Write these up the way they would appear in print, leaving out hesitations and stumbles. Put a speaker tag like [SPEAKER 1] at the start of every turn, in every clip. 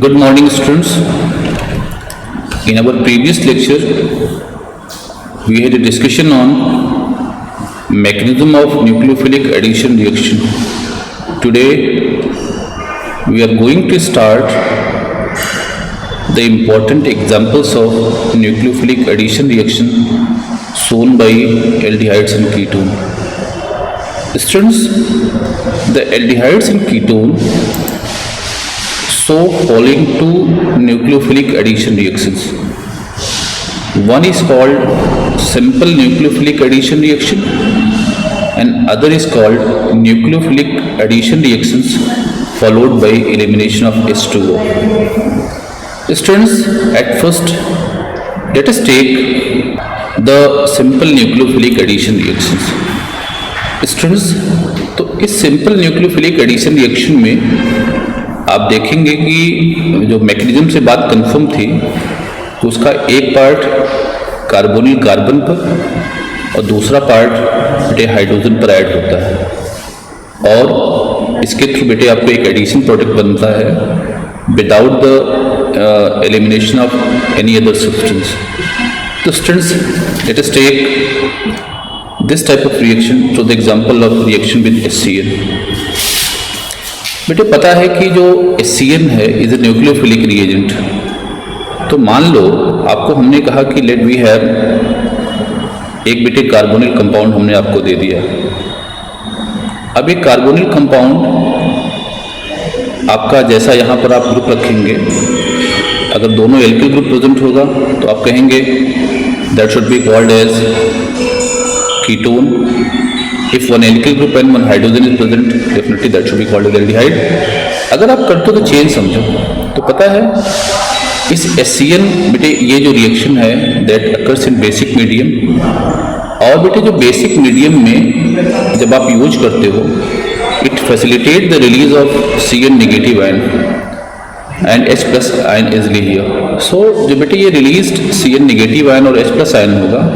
[SPEAKER 1] Good morning, students. In our previous lecture, we had a discussion on mechanism of nucleophilic addition reaction. Today, we are going to start the important examples of nucleophilic addition reaction shown by aldehydes and ketone. Students, the aldehydes and ketone show following two nucleophilic addition reactions. One is called simple nucleophilic addition reaction and other is called nucleophilic addition reactions followed by elimination of H2O. Students, at first let us take the simple nucleophilic addition reactions. Students, तो इस simple nucleophilic addition reaction में आप देखेंगे कि जो mechanism से बात confirm थी तो उसका एक पार्ट कार्बोनिल कार्बन पर और दूसरा पार्ट बेटे हाइड्रोजन पर ऐड होता है और इसके थ्रू बेटे आपको एक एडिशन प्रोडक्ट बनता है without the elimination of any other substance. तो students, let us take this type of reaction to the example of reaction with HCl. बेटे पता है कि जो HCl है इज ए न्यूक्लियोफिलिक रिएजेंट. तो मान लो आपको हमने कहा कि लेट वी हैव एक बेटे कार्बोनिल कंपाउंड हमने आपको दे दिया. अब एक कार्बोनिल कंपाउंड आपका जैसा यहाँ पर आप ग्रुप रखेंगे, अगर दोनों एल्किल ग्रुप प्रेजेंट होगा तो आप कहेंगे that should be called as ketone. If one alkyl group and one hydrogen is present, definitely that should be called as aldehyde. अगर आप करते हो तो चेन समझो. तो पता है इस HCl बेटे ये जो रिएक्शन है that occurs in basic medium, और बेटे जो बेसिक मीडियम में जब आप यूज करते हो it facilitate the release of Cn negative ion and H plus ion easily here. So जो बेटे ये released Cn negative ion और H plus ion होगा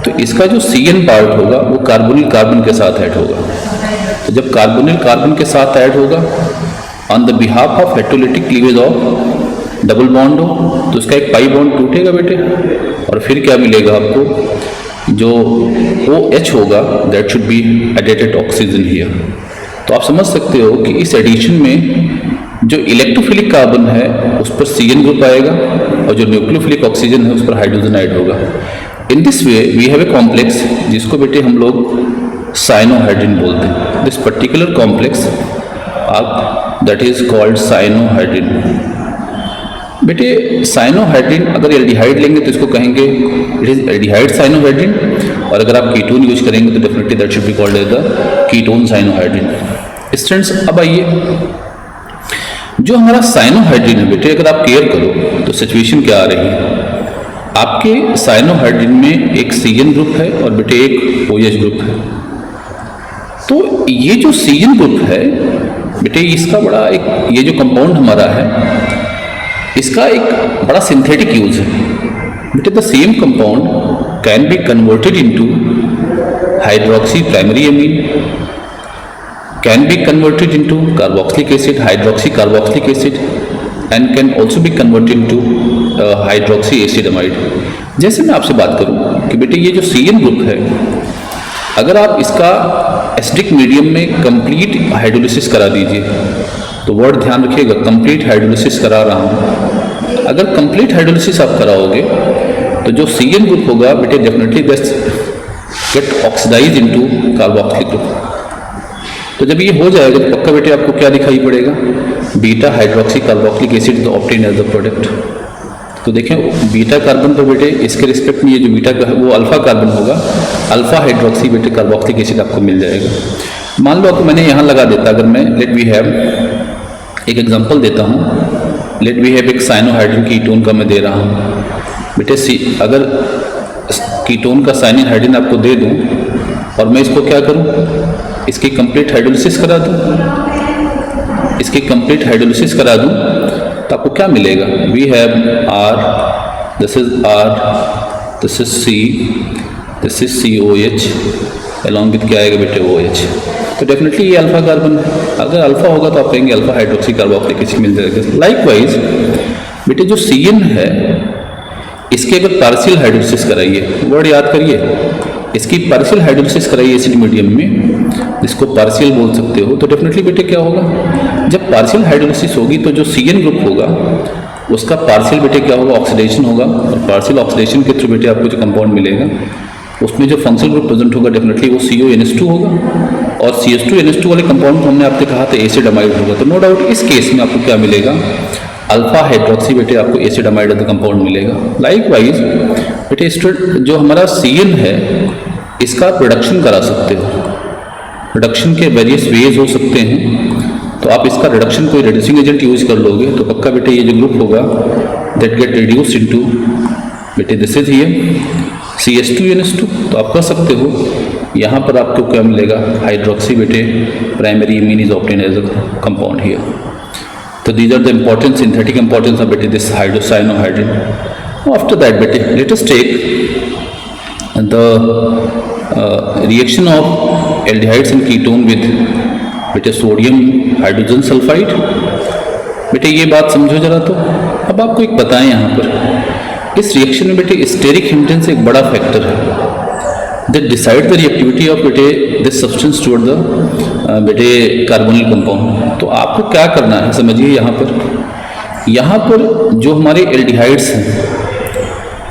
[SPEAKER 1] तो इसका जो Cn पार्ट होगा वो कार्बोनिल कार्बन के साथ ऐड होगा. तो जब कार्बोनिल कार्बन के साथ ऐड होगा on the behalf of heterolytic cleavage of double bond हो तो इसका एक पाई बॉन्ड टूटेगा बेटे और फिर क्या मिलेगा आपको, जो OH होगा that should be added oxygen here. तो आप समझ सकते हो कि इस एडिशन में जो इलेक्ट्रोफिलिक कार्बन है उस पर Cn ग्रुप आएगा और जो न्यूक्लियोफिलिक ऑक्सीजन है उस पर हाइड्रोजन ऐड होगा. In this way we have a complex जिसको बेटे हम लोग साइनोहाइड्रिन बोलते हैं. दिस पर्टिकुलर कॉम्प्लेक्स आप दैट इज कॉल्ड साइनोहाइड्रिन. बेटे साइनोहाइड्रिन अगर एल्डिहाइड लेंगे तो इसको कहेंगे इट इज एल्डिहाइड साइनोहाइड्रिन, और अगर आप कीटोन यूज करेंगे तो definitely that should be called as the ketone cyanohydrin. Students, अब आइए जो हमारा साइनोहाइड्रिन है बेटे अगर आप केयर करो तो सिचुएशन क्या आ रही है. आपके साइनोहाइड्रिन में एक Cn ग्रुप है और बेटे एक OH ग्रुप है. तो ये जो Cn ग्रुप है बेटे इसका बड़ा एक ये जो कंपाउंड हमारा है इसका एक बड़ा सिंथेटिक यूज है. बेटे the same compound can be converted into hydroxy primary amine, can be converted into carboxylic acid hydroxy carboxylic acid and can also be converted into hydroxy acetamide. जैसे मैं आपसे बात करूं कि बेटे ये जो Cn ग्रुप है अगर आप इसका एसिडिक मीडियम में कंप्लीट हाइड्रोलिसिस करा दीजिए, तो वर्ड ध्यान रखिएगा कंप्लीट हाइड्रोलिसिस करा रहा हूं. अगर कंप्लीट हाइड्रोलिसिस आप कराओगे तो जो Cn ग्रुप होगा बेटे definitely that's get oxidise into carboxylic group. तो जब ये हो जाएगा तो पक्का बेटे आपको क्या दिखाई पड़ेगा, beta hydroxy carboxylic acid obtain as the product. तो देखें बीटा कार्बन पर बेटे इसके रिस्पेक्ट में ये जो बीटा का है वो अल्फा कार्बन होगा, अल्फा हाइड्रोक्सी बेटे कार्बोक्सिलिक एसिड आपको मिल जाएगा. मान लो आपको मैंने यहाँ लगा देता, अगर मैं लेट वी हैव एक एग्जांपल देता हूँ, लेट वी हैव एक साइनोहाइड्रिन कीटोन का मैं दे रहा हूँ बेटे. अगर कीटोन का साइनोहाइड्रिन आपको दे दूँ और मैं इसको क्या करूँ, इसकी कंप्लीट हाइड्रोलिसिस करा दूँ, इसकी कंप्लीट हाइड्रोलिसिस करा दूँ तो आपको क्या मिलेगा, we have R, this is R, this is C, this is COH along with क्या आएगा बेटे OH। तो डेफिनेटली ये अल्फा कार्बन है। अगर अल्फा होगा तो आप कहेंगे अल्फा हाइड्रोक्सी कार्बोक्सिलिक एसिड मिल जाएगा। लाइकवाइज बेटे जो CN है इसके अगर पार्शियल हाइड्रोलिसिस कराइए, वर्ड याद करिए, इसकी पार्शियल हाइड्रोलिसिस कराइए एसिड मीडियम में, जिसको पार्शियल बोल सकते हो, तो डेफिनेटली बेटे क्या होगा, जब पार्शियल हाइड्रोलिसिस होगी तो जो CN ग्रुप होगा उसका पार्शियल बेटे क्या होगा, ऑक्सीडेशन होगा। और पार्शियल ऑक्सीडेशन के थ्रू बेटे आपको जो कंपाउंड मिलेगा उसमें जो फंक्शनल ग्रुप प्रेजेंट होगा डेफिनेटली वो CONH2 होगा। और CH2NH2 वाले कंपाउंड हमने आपसे कहा था एसिड अमाइड होगा। तो नो डाउट इस केस में आपको क्या मिलेगा, अल्फा हाइड्रोक्सी बेटे आपको acid amide of the compound मिलेगा। लाइकवाइज बेटे जो हमारा CN है इसका प्रोडक्शन करा सकते हो, रिडक्शन के वेरियस वेज हो सकते हैं। तो आप इसका रिडक्शन कोई रिड्यूसिंग एजेंट यूज कर लोगे तो पक्का बेटे ये जो ग्रुप होगा दैट गेट रिड्यूस्ड इनटू बेटे दिस इज हियर CH2NH2। तो आप कर सकते हो, यहाँ पर आपको क्या मिलेगा, हाइड्रोक्सी बेटे primary imine is obtain as a compound here. तो these are the important synthetic importance of बेटे दिस हाइड्रोसाइनोहाइड्रिन। आफ्टर दैट बेटे let us take the reaction of aldehydes and ketone with बेटे सोडियम हाइड्रोजन सल्फाइड। बेटे ये बात समझो जरा। तो अब आपको एक बताएं यहाँ पर इस रिएक्शन में बेटे स्टेरिक हिंड्रेंस एक बड़ा फैक्टर है that decide the reactivity of बेटे दिस सब्सटेंस टुवर्ड द बेटे कार्बोनिल कंपाउंड। तो आपको क्या करना है समझिए, यहाँ पर जो हमारे एल्डिहाइड्स हैं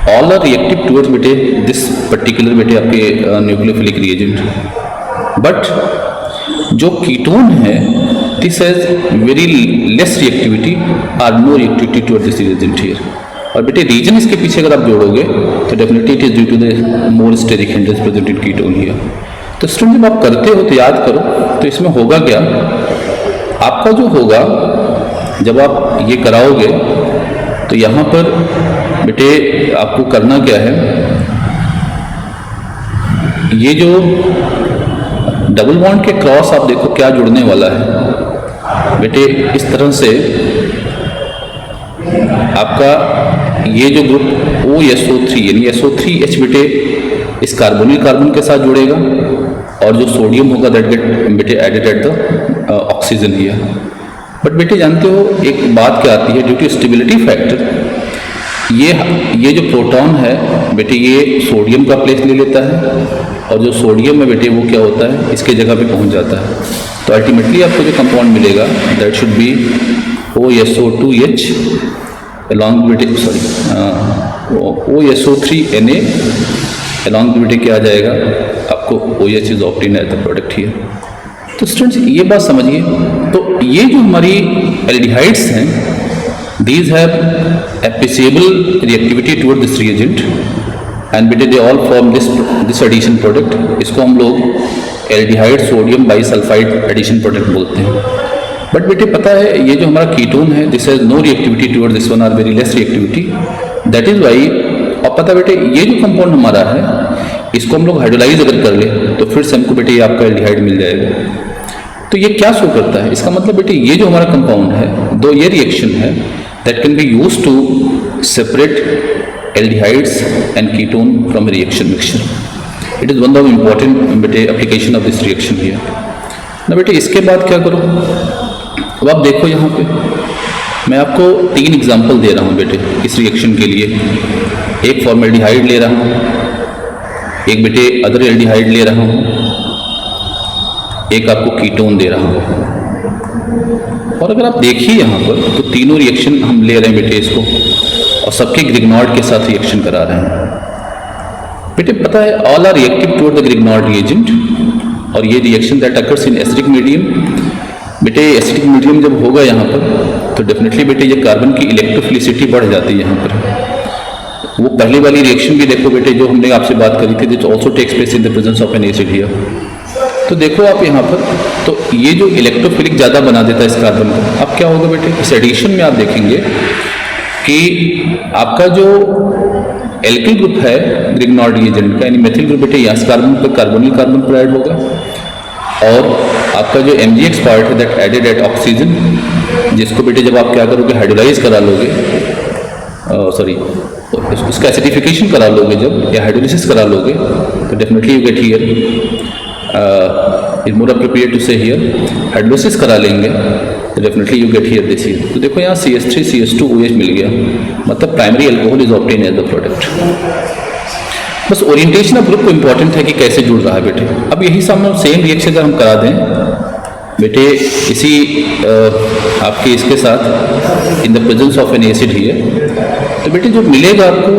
[SPEAKER 1] ऑल आर रिएक्टिव टुवर्ड्स बेटे दिस पर्टिकुलर बेटे आपके न्यूक्लियोफिलिक रिएजेंट, बट जो कीटोन है this has very less reactivity और no reactivity towards this reagent here. और बेटे रीजन इसके पीछे अगर आप जोड़ोगे तो definitely it is due to the more steric hindrance present in ketone here. तो स्टूडेंट जब आप करते हो तो याद करो, तो इसमें होगा क्या, आपका जो होगा जब आप ये कराओगे तो यहाँ पर बेटे आपको करना क्या है, ये जो डबल बॉन्ड के क्रॉस आप देखो क्या जुड़ने वाला है बेटे, इस तरह से आपका ये जो ग्रुप OSO3 यानी SO3H बेटे इस कार्बोनिल कार्बन के साथ जुड़ेगा और जो सोडियम होगा दैट गेट बेटे added at the oxygen here. But बेटे जानते हो एक बात क्या आती है, ड्यू टू स्टेबिलिटी फैक्टर ये जो प्रोटॉन है बेटे ये सोडियम का प्लेस ले लेता है और जो सोडियम है बेटे वो क्या होता है इसके जगह पे पहुंच जाता है। तो अल्टीमेटली आपको जो कंपाउंड मिलेगा that should B OSO2H along बेटे OSO3Na अलॉन्ग बेटे क्या आ जाएगा आपको OH is obtain as the product here. तो स्टूडेंट्स ये बात समझिए, तो ये जो हमारी एल्डिहाइड्स हैं these have appreciable reactivity toward this reagent and बेटे they all form this addition product। इसको हम लोग aldehyde sodium bisulphite addition product बोलते हैं। बट बेटे पता है ये जो हमारा कीटोन है this has no reactivity toward this one or very less reactivity, that is why. और पता बेटे ये जो कंपाउंड हमारा है इसको हम लोग हाइड्रोलाइज अगर कर ले तो फिर से हमको बेटे ये आपका एल्डिहाइड मिल जाएगा। तो ये क्या शो करता है, इसका मतलब बेटे ये जो हमारा कंपाउंड है दो ये रिएक्शन है that can be used to separate aldehydes and ketone from a reaction mixture. It is one of the important बेटे application of this reaction here। ना बेटे इसके बाद क्या करो, अब आप देखो यहाँ पे मैं आपको 3 एग्जाम्पल दे रहा हूँ बेटे इस रिएक्शन के लिए। एक फॉर्मेल्डिहाइड ले रहा हूँ, एक बेटे अदर एल्डिहाइड ले रहा हूँ, एक आपको कीटोन दे रहा हूँ। और अगर आप देखिए यहाँ पर तो तीनों रिएक्शन हम ले रहे हैं बेटे इसको और सबके ग्रिग्नॉर्ड के साथ रिएक्शन करा रहे हैं। बेटे पता है all are reactive toward the Grignard reagent और ये reaction that occurs in acidic medium. बेटे एसिडिक मीडियम जब होगा यहाँ पर तो डेफिनेटली बेटे ये कार्बन की इलेक्ट्रोफिलिसिटी बढ़ जाती है यहाँ पर। वो पहली वाली रिएक्शन भी देखो बेटे जो हमने आपसे बात करी थी this also takes place in the presence of an acid here. तो देखो आप यहाँ पर तो ये जो इलेक्ट्रोफिलिक ज़्यादा बना देता है इस कार्बन को। अब क्या होगा बेटे इस एडिशन में आप देखेंगे कि आपका जो एल्किल ग्रुप है ग्रिग्नॉर्ड रिएजेंट का यानी मेथिल ग्रुप बेटे यहाँ कार्बन पर कार्बोनिल कार्बन पर ऐड होगा और आपका जो MgX पार्ट है दैट एडेड एट ऑक्सीजन जिसको बेटे जब आप क्या करोगे हाइड्रोलाइज करा लोगे सॉरी उसका एसिडिफिकेशन करा लोगे जब या हाइड्रोलिसिस करा लोगे तो definitely you get here is more appropriate to say here, hydrolysis करा लेंगे तो definitely you get here this here. तो देखो यहाँ CH3 CH2 OH मिल गया, मतलब primary alcohol is obtain as the product. बस ओरिएंटेशन ऑफ ग्रुप को इंपॉर्टेंट है कि कैसे जुड़ रहा है बेटे। अब यही सेम रिएक्शन अगर हम करा दें बेटे इसी आपके इसके साथ इन the presence of an acid here, तो बेटे जो मिलेगा आपको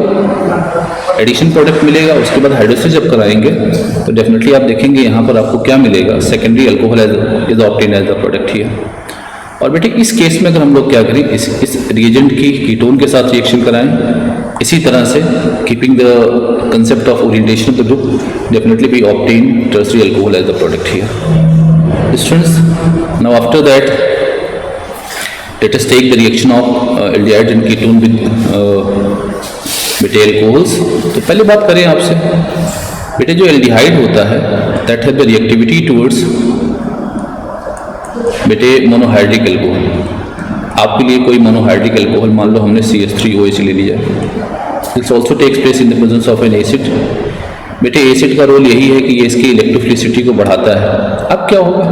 [SPEAKER 1] एडिशन प्रोडक्ट मिलेगा। उसके बाद हाइड्रोलिसिस जब कराएंगे तो डेफिनेटली आप देखेंगे यहाँ पर आपको क्या मिलेगा, secondary alcohol is obtain as the product here. और बेटे इस केस में अगर हम लोग क्या करें, इस रिएजेंट की कीटोन के साथ रिएक्शन कराएं, इसी तरह से keeping the concept of orientation of the group, definitely we obtain tertiary alcohol as the product here. Students, now after that let us take the reaction of aldehyde and ketone with beta alcohols। तो पहले बात करें आपसे बेटे, जो aldehyde होता है that have the reactivity towards बेटे मोनोहाइड्रिक अल्कोहल। आपके लिए कोई मोनोहाइड्रिक अल्कोहल मान लो हमने CH3OH ले लिया, this also takes place in the presence of an acid. बेटे एसिड का रोल यही है कि ये इसकी इलेक्ट्रोफिलिसिटी को बढ़ाता है। अब क्या होगा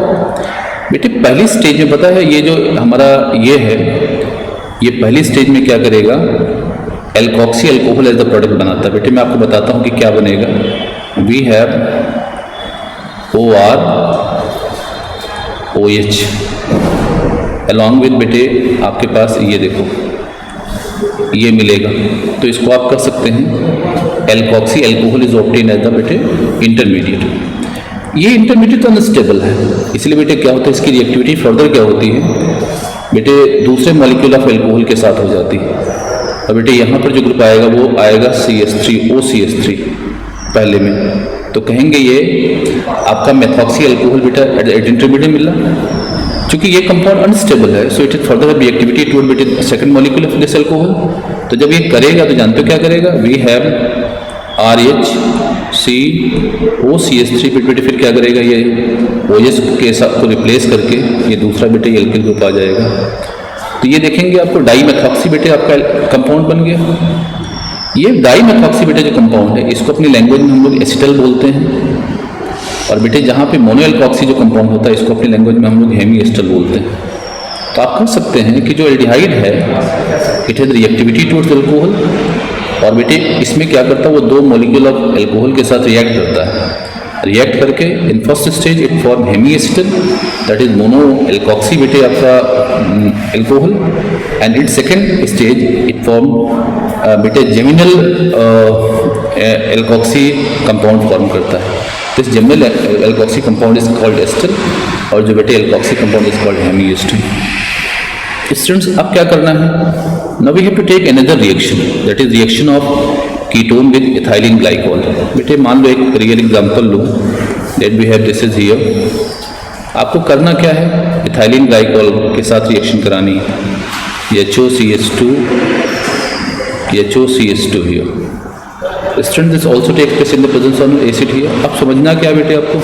[SPEAKER 1] बेटे, पहली स्टेज में पता है ये जो हमारा ये है, ये पहली स्टेज में क्या करेगा, alkoxy alcohol as the product बनाता है। बेटे मैं आपको बताता हूँ कि क्या बनेगा। We have OR-OH along with बेटे आपके पास ये देखो ये मिलेगा, तो इसको आप कर सकते हैं alkoxy alcohol is obtain as the बेटे इंटरमीडिएट। ये इंटरमीडिएट तो अनस्टेबल है, इसलिए बेटे क्या होता है, इसकी रिएक्टिविटी फर्दर क्या होती है बेटे, दूसरे मॉलिक्यूल ऑफ अल्कोहल के साथ हो जाती है। और बेटे यहाँ पर जो ग्रुप आएगा वो आएगा CH3OCH3 पहले में, तो कहेंगे ये आपका मेथॉक्सी अल्कोहल बेटा एट इंटरमीडिएट मिल रहा। चूंकि ये कंपाउंड अनस्टेबल है, so it is further reactivity toward बेटे second molecule of this alcohol. तो जब ये करेगा तो जानते हो क्या करेगा, वी हैव RHCOCH3 बेटे, फिर क्या करेगा ये OH के साथ को रिप्लेस करके ये दूसरा बेटे एल्किल ग्रुप आ जाएगा। तो ये देखेंगे आपको डाईमेथॉक्सी बेटे आपका कंपाउंड बन गया। ये डाईमेथॉक्सी बेटे जो कंपाउंड है इसको अपनी लैंग्वेज में हम लोग एसिटल बोलते हैं, और बेटे जहाँ पे मोनोएल्कोक्सी जो कंपाउंड होता है इसको अपनी लैंग्वेज में हम लोग हेमी एस्टर बोलते हैं। तो आप कह सकते हैं कि जो एल्डिहाइड है it has reactivity towards alcohol, और बेटे इसमें क्या करता है, वो दो मॉलिक्यूल ऑफ अल्कोहल के साथ रिएक्ट करता है। रिएक्ट करके in first stage it form hemi ester that is mono alkoxy बेटे आपका alcohol, and in second stage it form बेटे जेमिनल एल्कोक्सी कंपाउंड फॉर्म करता है। This geminal alkoxy compound is called ester, और जो बेटे alkoxy compound is called hemi ester. Students अब क्या करना है, now we have to take another reaction that is reaction of ketone with ethylene glycol. बेटे मान लो एक रियल एग्जांपल लो, let we have this is here. आपको करना क्या है, इथाइलिन ग्लाइकोल के साथ रिएक्शन करानी है, HOCH2 here. Student this also takes place in the presence of acid here. अब समझना क्या बेटे, आपको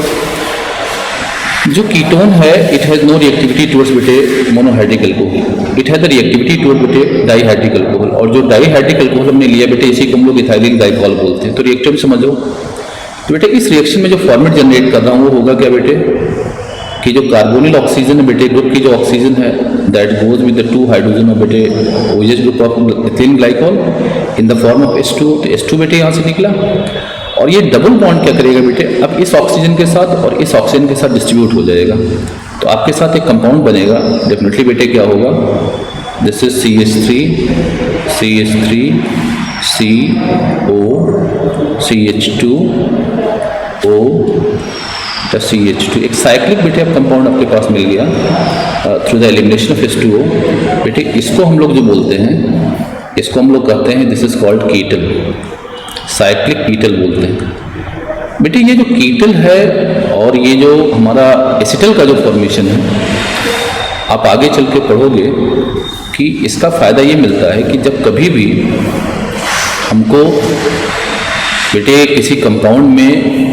[SPEAKER 1] जो कीटोन है it has no reactivity towards बेटे monohydric alcohol, it has the reactivity toward बेटे डाईहाइड्रिक अल्कोहल, और जो डाईहाइड्रिक अल्कोहल हमने लिया बेटे इसी को हम लोग इथाइलिन ग्लाइकोल बोलते हैं। तो रिएक्टर में समझो, तो बेटे इस रिएक्शन में जो फॉर्मेट जनरेट कर रहा हूँ वो होगा क्या बेटे, कि जो कार्बोनिल ऑक्सीजन है बेटे ग्रुप की जो ऑक्सीजन है that goes with the 2 hydrogen of बेटे OH group of ethylene glycol in the form of H2। तो H2 बेटे यहाँ से निकला, और ये डबल बॉन्ड क्या करेगा बेटे, अब इस ऑक्सीजन के साथ और इस ऑक्सीजन के साथ डिस्ट्रीब्यूट हो जाएगा, तो आपके साथ एक कंपाउंड बनेगा। डेफिनेटली बेटे क्या होगा, दिस इज CH3CH2O CH2, एक साइक्लिक बेटे अब कंपाउंड आपके पास मिल गया through the elimination of H2O। बेटे इसको हम लोग जो बोलते हैं, इसको हम लोग कहते हैं this is called ketal, cyclic ketal बोलते हैं। बेटे ये जो कीटल है और ये जो हमारा एसिटल का जो फॉर्मेशन है, आप आगे चल के पढ़ोगे कि इसका फ़ायदा ये मिलता है कि जब कभी भी हमको बेटे किसी कंपाउंड में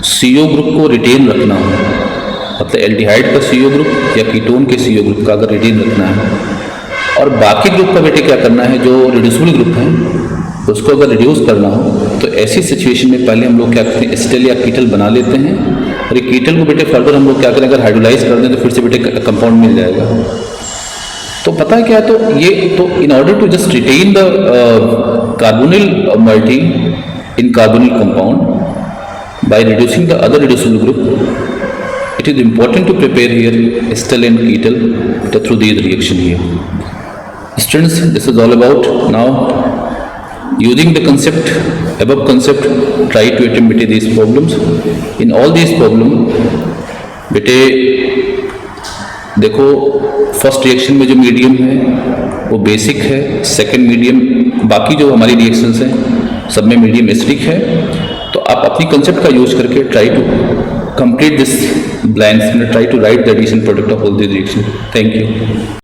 [SPEAKER 1] CO ग्रुप को रिटेन रखना हो, मतलब एल्डिहाइड का CO ग्रुप या कीटोन के CO ग्रुप का अगर रिटेन रखना है, और बाकी ग्रुप का बेटे क्या करना है, जो रिड्यूसिबल ग्रुप है उसको अगर रिड्यूस करना हो तो ऐसी सिचुएशन में पहले हम लोग क्या करते हैं, एसिटल या कीटल बना लेते हैं, और ये कीटल को बेटे फर्दर हम लोग क्या करें, अगर हाइड्रोलाइज कर दें तो फिर से बेटे कंपाउंड मिल जाएगा। तो पता है क्या है, तो ये तो in order to just retain the carbonyl multi in carbonyl compound by reducing the other reducible group, it is important to prepare here acetal and ketal through these reaction here. Students, this is all about. Now using the concept, above concept, try to attempt bete these problems. In all these problem बेटे देखो, first reaction में जो medium है वो basic है, second medium, बाकी जो हमारी रिएक्शंस हैं सब में मीडियम एसिडिक है। तो आप अपनी कंसेप्ट का यूज करके try to complete this blanks and try to write the addition product of all these reactions. Thank you.